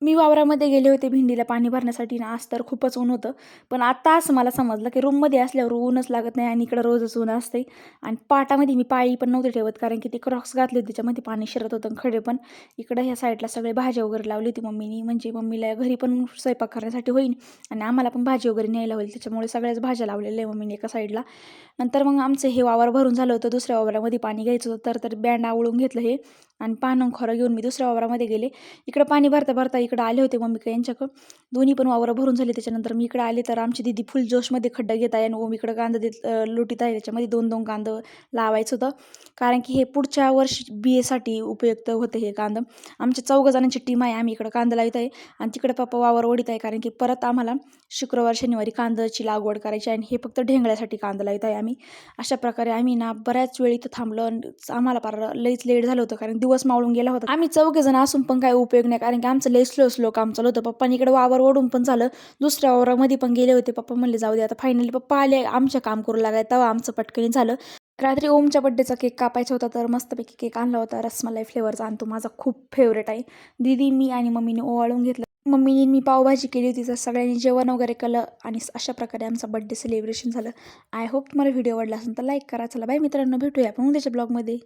मी वावरामध्ये गेले होते भेंडीला पाणी भरण्यासाठी ना. आज तर खूपच ऊन होतं. पण आता असं मला समजलं की रूममध्ये असल्यावर ऊनच लागत नाही आणि इकडं रोजच ऊन असते. आणि पाटामध्ये मी पाळी पण नव्हती ठेवत कारण की ते क्रॉक्स घातले होते त्याच्यामध्ये पाणी शिरत होतं आणि खडे पण. इकडं ह्या साईडला सगळे भाज्या वगैरे लावली होती मम्मीनी, म्हणजे मम्मीला घरी पण स्वयंपाक करण्यासाठी होईल आणि आम्हाला पण भाजी वगैरे न्यायला होईल, त्याच्यामुळे सगळ्याच भाज्या लावलेल्या आहे मम्मीने एका साईडला. नंतर मग आमचं हे वावर भरून झालं होतं. दुसऱ्या वावरामध्ये पाणी घ्यायचं होतं, तर बँड आवळून घेतलं हे आणि पानं खरं घेऊन मी दुसऱ्या वावरामध्ये गेले. इकडं पाणी भरता भरता इकडं आले होते मम्मी यांच्याकडं. दोन्ही पण वावरं भरून झाली. त्याच्यानंतर मी इकडे आले तर आमची दीदी फुल जोशमध्ये खड्डा घेत आहे आणि ओम इकडं कांदा देत लोटीत आहे. त्याच्यामध्ये 2-2 कांदं लावायचं होतं कारण की हे पुढच्या वर्षी बियेसाठी उपयुक्त होते हे कांदं. आमच्या 4 जणांची टीम आहे. आम्ही इकडं कांदा लावत आहे आणि तिकडे पप्पा वावर ओढीत आहे कारण की परत आम्हाला शुक्रवार शनिवारी कांद्याची लागवड करायची आणि हे फक्त ढेंगळ्यासाठी कांदा लावत आहे आम्ही. अशा प्रकारे आम्ही ना बऱ्याच वेळ इथं थांबलो आणि आम्हाला पार लईच लेट झालं होतं कारण दिवस मावळून गेला होता. आम्ही 4 जण असून पण काही उपयोग नाही कारण की आमचं लई स्लो काम चालू होतं. पप्पांनी इकडे वावर ओढून पण झालं, दुसऱ्या वावरामध्ये पण गेले होते. पप्पा म्हणले जाऊ दे आता. फायनली पप्पा आले आमच्या काम करू लागले तेव्हा आमचं पटकन झालं. रात्री ओमच्या बड्डेचा केक कापायचा होता तर मस्तपैकी केक आणला होता रसमलाई फ्लेवरचा आणि तो माझा खूप फेवरेट आहे. दीदी, मी आणि मम्मीने ओवाळून घेतलं. मम्मीने मी पावभाजी केली होती तर सगळ्यांनी जेवण वगैरे केलं आणि अशा प्रकारे आमचा बड्डे सेलिब्रेशन झालं. आय होप तुम्हाला व्हिडिओ आवडला असेल तर लाईक करा. चला बाय मित्रांनो, भेटूया आपण उद्याच्या ब्लॉगमध्ये.